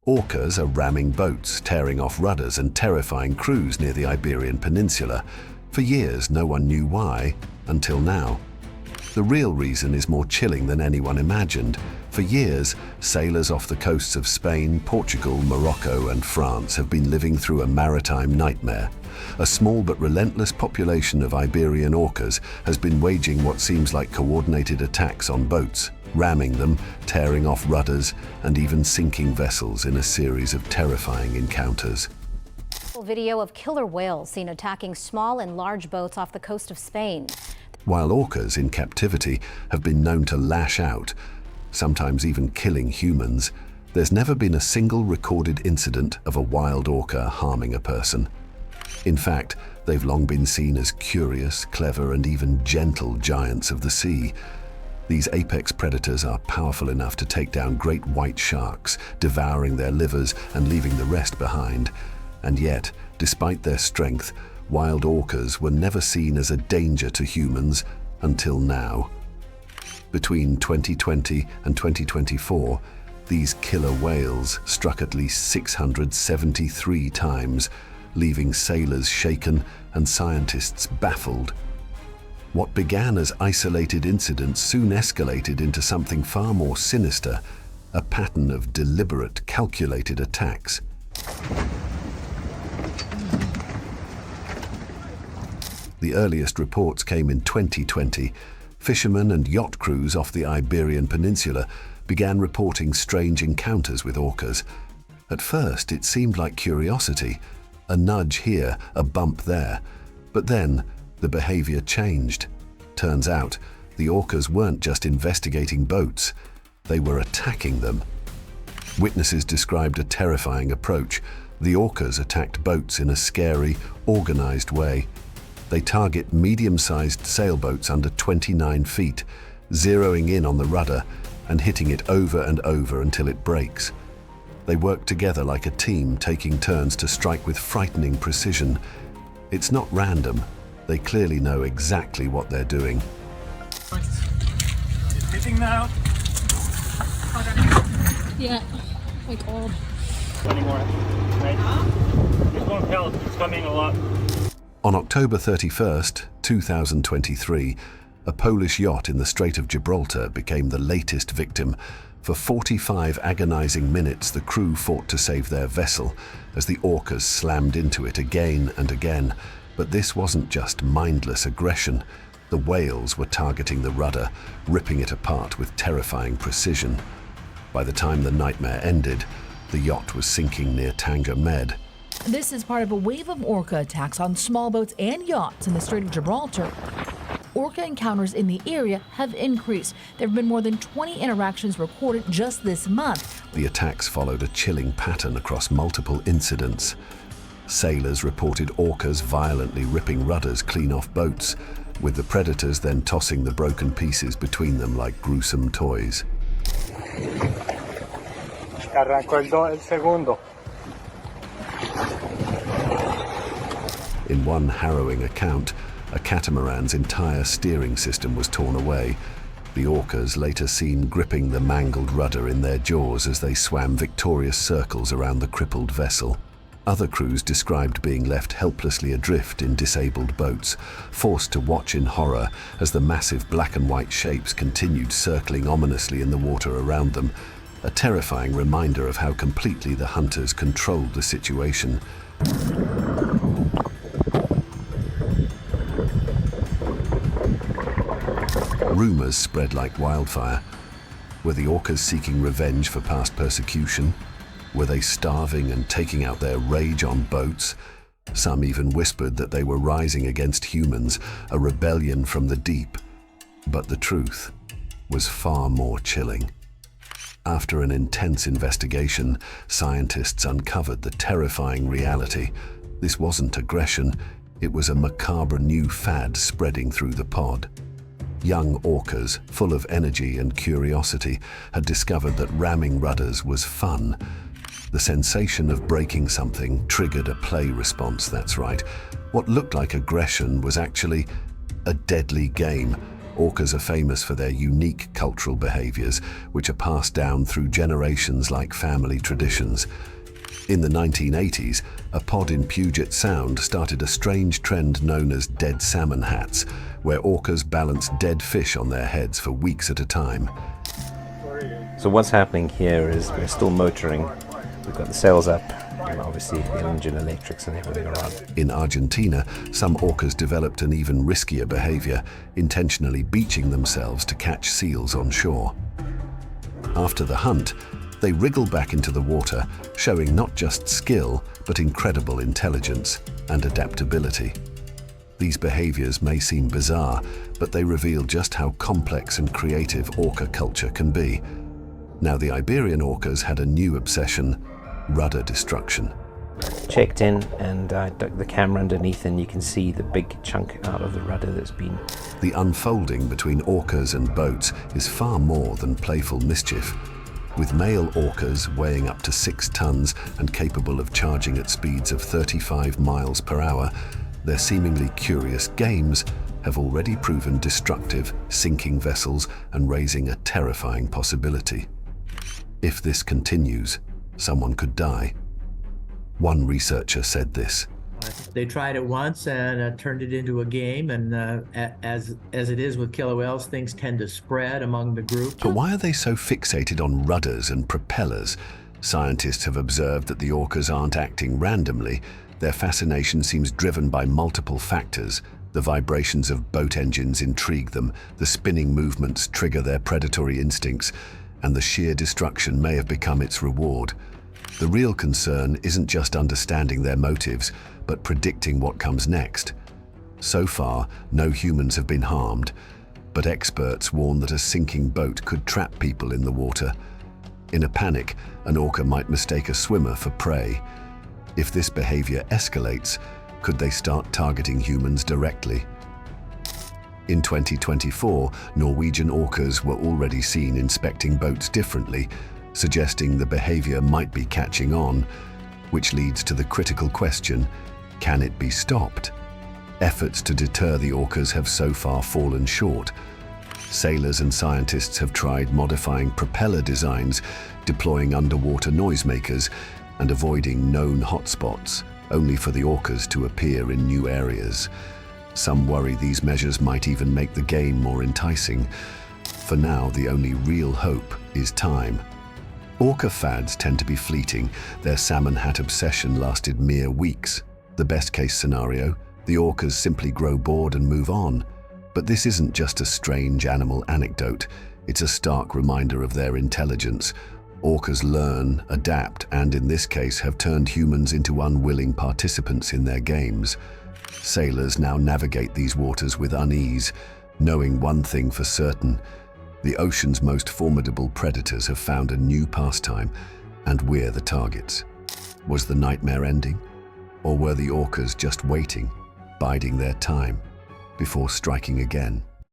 Orcas are ramming boats, tearing off rudders and terrifying crews near the Iberian Peninsula. For years, no one knew why, until now. The real reason is more chilling than anyone imagined. For years, sailors off the coasts of Spain, Portugal, Morocco and France have been living through a maritime nightmare. A small but relentless population of Iberian orcas has been waging what seems like coordinated attacks on boats, ramming them, tearing off rudders, and even sinking vessels in a series of terrifying encounters. Video of killer whales seen attacking small and large boats off the coast of Spain. While orcas in captivity have been known to lash out, sometimes even killing humans, there's never been a single recorded incident of a wild orca harming a person. In fact, they've long been seen as curious, clever, and even gentle giants of the sea. These apex predators are powerful enough to take down great white sharks, devouring their livers and leaving the rest behind. And yet, despite their strength, wild orcas were never seen as a danger to humans until now. Between 2020 and 2024, these killer whales struck at least 673 times, leaving sailors shaken and scientists baffled. What began as isolated incidents soon escalated into something far more sinister, a pattern of deliberate, calculated attacks. The earliest reports came in 2020. Fishermen and yacht crews off the Iberian Peninsula began reporting strange encounters with orcas. At first, it seemed like curiosity, a nudge here, a bump there. But then, the behavior changed. Turns out, the orcas weren't just investigating boats, they were attacking them. Witnesses described a terrifying approach. The orcas attacked boats in a scary, organized way. They target medium-sized sailboats under 29 feet, zeroing in on the rudder and hitting it over and over until it breaks. They work together like a team, taking turns to strike with frightening precision. It's not random. They clearly know exactly what they're doing. It's hitting now. Yeah, my God. 20 more. Right? There's more pellets. It's coming a lot. On October 31st, 2023, a Polish yacht in the Strait of Gibraltar became the latest victim. For 45 agonizing minutes, the crew fought to save their vessel as the orcas slammed into it again and again. But this wasn't just mindless aggression. The whales were targeting the rudder, ripping it apart with terrifying precision. By the time the nightmare ended, the yacht was sinking near Tanger Med. This is part of a wave of orca attacks on small boats and yachts in the Strait of Gibraltar. Orca encounters in the area have increased. There have been more than 20 interactions recorded just this month. The attacks followed a chilling pattern across multiple incidents. Sailors reported orcas violently ripping rudders clean off boats, with the predators then tossing the broken pieces between them like gruesome toys. Arrancó el segundo. In one harrowing account, a catamaran's entire steering system was torn away. The orcas later seen gripping the mangled rudder in their jaws as they swam victorious circles around the crippled vessel. Other crews described being left helplessly adrift in disabled boats, forced to watch in horror as the massive black and white shapes continued circling ominously in the water around them, a terrifying reminder of how completely the hunters controlled the situation. Rumors spread like wildfire. Were the orcas seeking revenge for past persecution? Were they starving and taking out their rage on boats? Some even whispered that they were rising against humans, a rebellion from the deep. But the truth was far more chilling. After an intense investigation, scientists uncovered the terrifying reality. This wasn't aggression, it was a macabre new fad spreading through the pod. Young orcas, full of energy and curiosity, had discovered that ramming rudders was fun. The sensation of breaking something triggered a play response, that's right. What looked like aggression was actually a deadly game, Orcas are famous for their unique cultural behaviors, which are passed down through generations like family traditions. In the 1980s, a pod in Puget Sound started a strange trend known as dead salmon hats, where orcas balance dead fish on their heads for weeks at a time. So what's happening here is we're still motoring. We've got the sails up, and obviously the engine electrics and everything around. In Argentina, some orcas developed an even riskier behavior, intentionally beaching themselves to catch seals on shore. After the hunt, they wriggle back into the water, showing not just skill, but incredible intelligence and adaptability. These behaviors may seem bizarre, but they reveal just how complex and creative orca culture can be. Now, the Iberian orcas had a new obsession: rudder destruction. Checked in, and I ducked the camera underneath, and you can see the big chunk out of the rudder that's been... The unfolding between orcas and boats is far more than playful mischief. With male orcas weighing up to 6 tons and capable of charging at speeds of 35 miles per hour, their seemingly curious games have already proven destructive, sinking vessels and raising a terrifying possibility. If this continues, someone could die. One researcher said this: They tried it once and turned it into a game, and as it is with killer whales, things tend to spread among the group. But why are they so fixated on rudders and propellers? Scientists have observed that the orcas aren't acting randomly. Their fascination seems driven by multiple factors. The vibrations of boat engines intrigue them, the spinning movements trigger their predatory instincts, and the sheer destruction may have become its reward. The real concern isn't just understanding their motives, but predicting what comes next. So far, no humans have been harmed, but experts warn that a sinking boat could trap people in the water. In a panic, an orca might mistake a swimmer for prey. If this behavior escalates, could they start targeting humans directly? In 2024, Norwegian orcas were already seen inspecting boats differently, suggesting the behavior might be catching on, which leads to the critical question: can it be stopped? Efforts to deter the orcas have so far fallen short. Sailors and scientists have tried modifying propeller designs, deploying underwater noisemakers, and avoiding known hotspots, only for the orcas to appear in new areas. Some worry these measures might even make the game more enticing. For now, the only real hope is time. Orca fads tend to be fleeting. Their salmon hat obsession lasted mere weeks. The best-case scenario, the orcas simply grow bored and move on. But this isn't just a strange animal anecdote. It's a stark reminder of their intelligence. Orcas learn, adapt, and in this case have turned humans into unwilling participants in their games. Sailors now navigate these waters with unease, knowing one thing for certain: the ocean's most formidable predators have found a new pastime, and we're the targets. Was the nightmare ending? Or were the orcas just waiting, biding their time, before striking again?